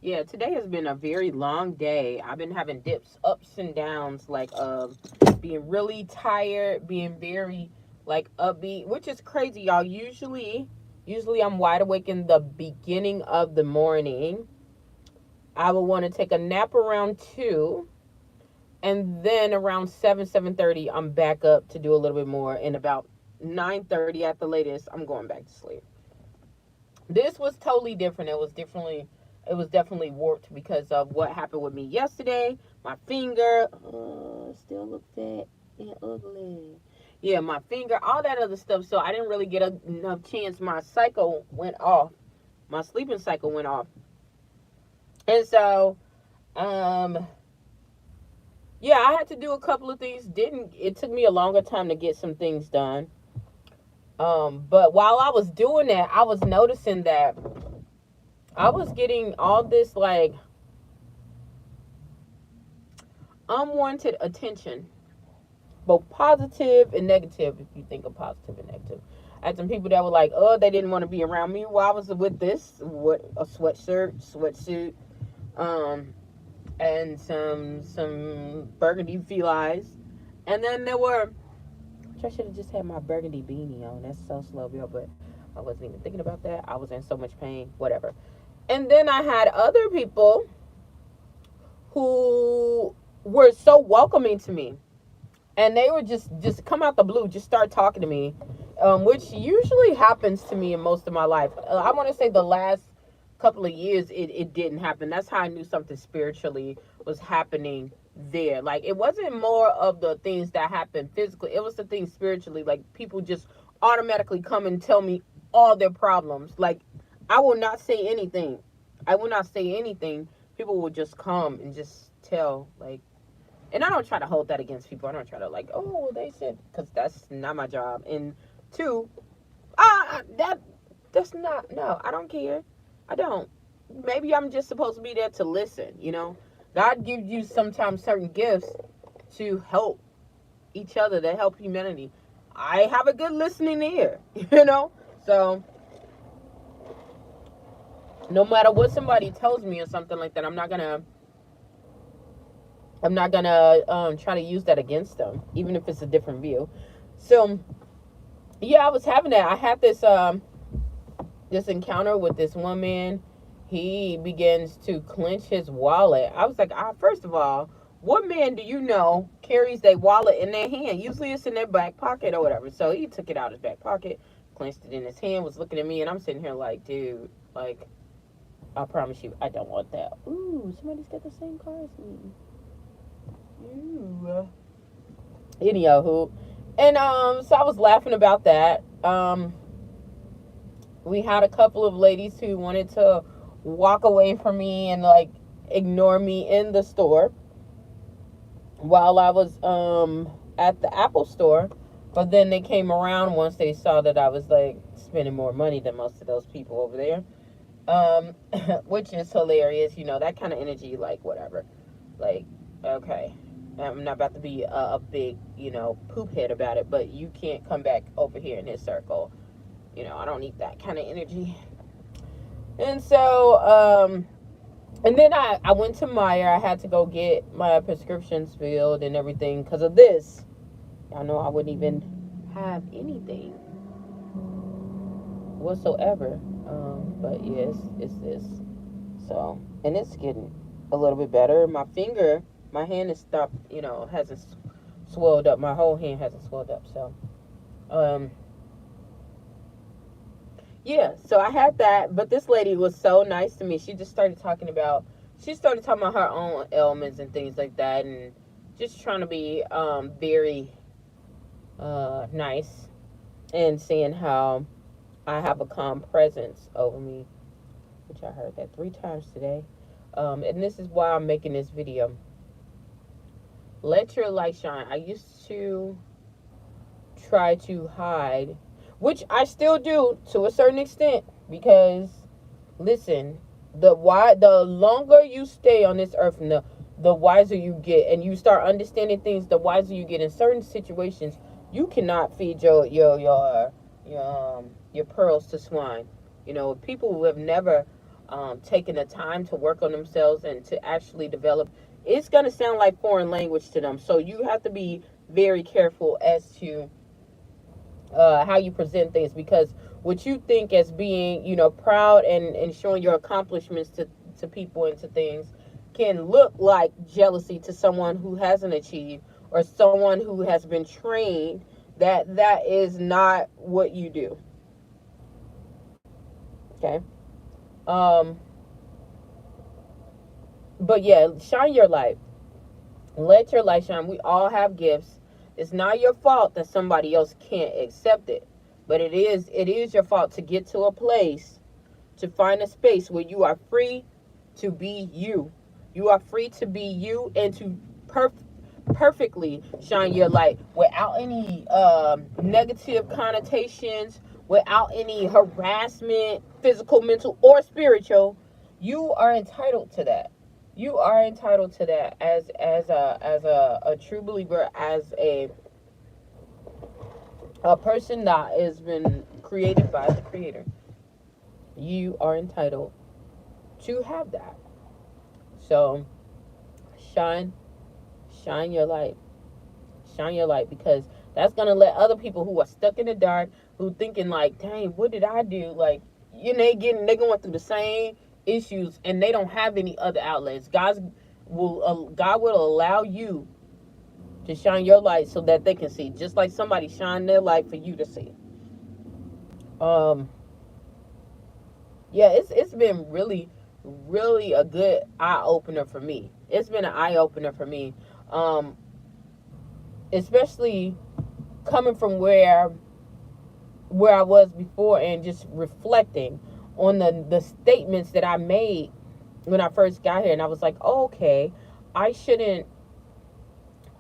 Yeah, today has been a very long day. I've been having dips, ups and downs, like being really tired, being very like upbeat, which is crazy, y'all. Usually I'm wide awake in the beginning of the morning. I would want to take a nap around 2, and then around 7:30 I'm back up to do a little bit more, and about 9:30 at the latest I'm going back to sleep. This was totally different. It was definitely warped because of what happened with me yesterday. My finger still looks fat and ugly. Yeah, my finger, all that other stuff. So I didn't really get enough chance. My cycle went off. My sleeping cycle went off. And so, um, yeah, I had to do a couple of things. Didn't It took me a longer time to get some things done. But while I was doing that, I was noticing that I was getting all this like unwanted attention, both positive and negative. If you think of positive and negative, I had some people that were like, "Oh, they didn't want to be around me while I was with this, what a sweatsuit, um, and some burgundy felines." And then there were, which I should have just had my burgundy beanie on. That's so slow, Bill, but I wasn't even thinking about that. I was in so much pain, whatever. And then I had other people who were so welcoming to me, and they would just come out the blue, just start talking to me, which usually happens to me in most of my life. I want to say the last couple of years it didn't happen. That's how I knew something spiritually was happening there. Like, it wasn't more of the things that happened physically, it was the things spiritually. Like, people just automatically come and tell me all their problems. Like, I will not say anything. I will not say anything. People will just come and just tell, like, and I don't try to hold that against people. I don't try to, like, oh, well, they said, because that's not my job. And two, that's not, no, I don't care. I don't. Maybe I'm just supposed to be there to listen. God gives you sometimes certain gifts to help each other, to help humanity. I have a good listening ear. So no matter what somebody tells me or something like that, I'm not gonna try to use that against them, even if it's a different view. So yeah, I was having that. I had this encounter with this one man. He begins to clench his wallet. I was like, first of all, what man do you know carries their wallet in their hand? Usually it's in their back pocket or whatever. So he took it out of his back pocket, clenched it in his hand, was looking at me, and I'm sitting here like, dude, like, I promise you, I don't want that. Ooh, somebody's got the same car as me. Ooh. Anywho, and so I was laughing about that. We had a couple of ladies who wanted to walk away from me and like ignore me in the store while I was at the Apple store. But then they came around once they saw that I was like spending more money than most of those people over there. Um, which is hilarious, that kind of energy, like, whatever. Like, okay, I'm not about to be a big, poop head about it, but you can't come back over here in this circle. I don't need that kind of energy. And so, and then I went to Meijer. I had to go get my prescriptions filled and everything because of this. Y'all know I wouldn't even have anything whatsoever. But yes, it's this. So, and it's getting a little bit better. My hand is stopped, hasn't swelled up. My whole hand hasn't swelled up. So, um, yeah, so I had that, but this lady was so nice to me. She started talking about her own ailments and things like that, and just trying to be very nice, and saying how I have a calm presence over me, which I heard that 3 times today. And this is why I'm making this video. Let your light shine. I used to try to hide, which I still do to a certain extent, because listen, the longer you stay on this earth, and the wiser you get, and you start understanding things, the wiser you get in certain situations. You cannot feed your pearls to swine. People who have never taking the time to work on themselves and to actually develop. It's going to sound like foreign language to them. So you have to be very careful as to how you present things, because what you think as being, proud and showing your accomplishments to people and to things can look like jealousy to someone who hasn't achieved, or someone who has been trained that is not what you do. Okay. Um, but yeah, shine your light. Let your light shine. We all have gifts. It's not your fault that somebody else can't accept it, but it is your fault to get to a place, to find a space where you are free to be you. You are free to be you and to perfectly shine your light without any negative connotations, without any harassment, physical, mental, or spiritual. You are entitled to that. You are entitled to that as a true believer, as a person that has been created by the Creator. You are entitled to have that. So shine shine your light. Shine your light, because that's gonna let other people who are stuck in the dark, who thinking like, dang, what did I do? Like, they going through the same issues and they don't have any other outlets. God will allow you to shine your light so that they can see, just like somebody shine their light for you to see. Um, yeah, it's been really, really a good eye opener for me. It's been an eye opener for me, um, especially coming from where I was before, and just reflecting on the statements that I made when I first got here. And I was like, oh, okay, I shouldn't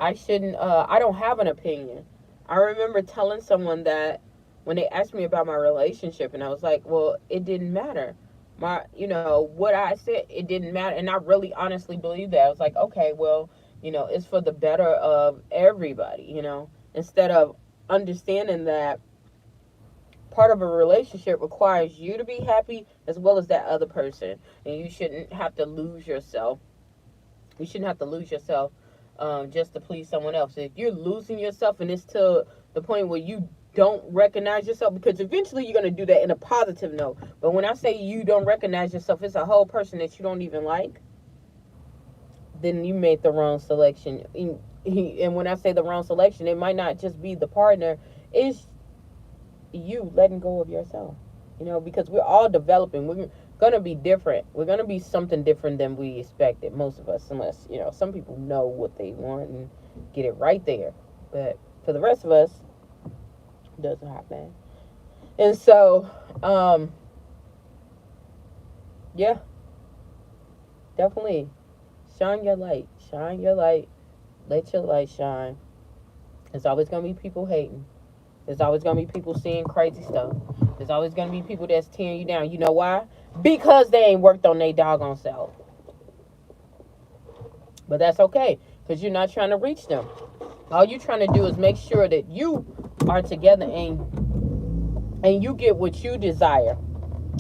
I don't have an opinion. I remember telling someone that when they asked me about my relationship, and I was like, well, it didn't matter. What I said, it didn't matter. And I really honestly believe that. I was like, okay, well, it's for the better of everybody, instead of understanding that part of a relationship requires you to be happy as well as that other person. And you shouldn't have to lose yourself. You shouldn't have to lose yourself just to please someone else. If you're losing yourself and it's to the point where you don't recognize yourself, because eventually you're going to do that in a positive note. But when I say you don't recognize yourself, it's a whole person that you don't even like, then you made the wrong selection. And when I say the wrong selection, it might not just be the partner. It's you letting go of yourself. Because we're all developing. We're going to be different. We're going to be something different than we expected, most of us, unless, some people know what they want and get it right there. But for the rest of us, it doesn't happen. And so, yeah, definitely shine your light. Shine your light. Let your light shine. There's always going to be people hating. There's always going to be people seeing crazy stuff. There's always going to be people that's tearing you down. You know why? Because they ain't worked on their doggone self. But that's okay, because you're not trying to reach them. All you're trying to do is make sure that you are together, and you get what you desire.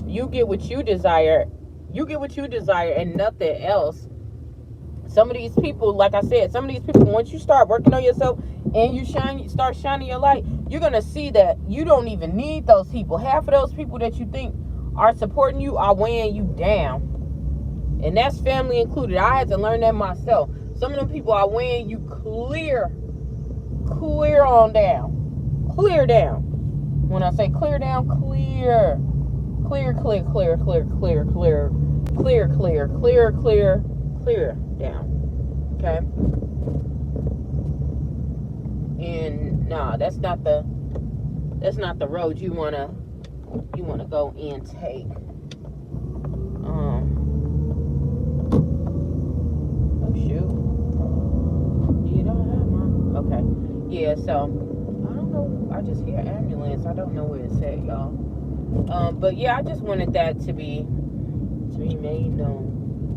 You get what you desire. You get what you desire and nothing else. Some of these people, like I said, once you start working on yourself and you start shining your light, you're going to see that you don't even need those people. Half of those people that you think are supporting you are weighing you down. And that's family included. I had to learn that myself. Some of them people are weighing you clear on down. Clear down. When I say clear down, clear down. Okay? And no, that's not the road you wanna go and take. Oh shoot. You don't have one. Okay. Yeah, so I don't know. I just hear ambulance. I don't know where it's at, y'all. But yeah, I just wanted that to be made known.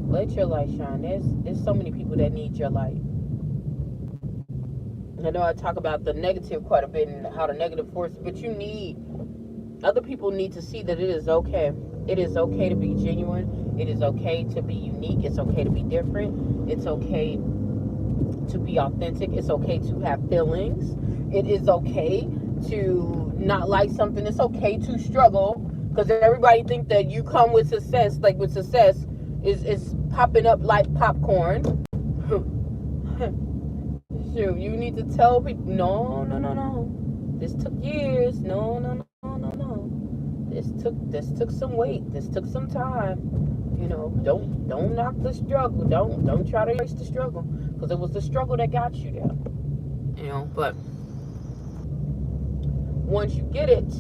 Let your light shine. There's so many people that need your light. I know I talk about the negative quite a bit and how the negative force, but other people need to see that it is okay. It is okay to be genuine. It is okay to be unique. It's okay to be different. It's okay to be authentic. It's okay to have feelings. It is okay to not like something. It's okay to struggle, because everybody think that you come with success, like with success is popping up like popcorn. Shoot, you need to tell people, no, no, no, no. This took years. No, no, no, no, no. This took some weight. This took some time. You know, don't knock the struggle. Don't try to erase the struggle, because it was the struggle that got you there. You know, but once you get it,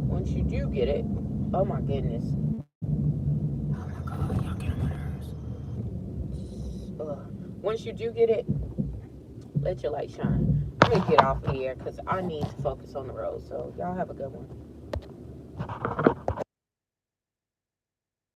once you do get it, oh my goodness, oh my God, y'all get on my nerves. Once you do get it, let your light shine. I'm gonna get off here because I need to focus on the road. So y'all have a good one.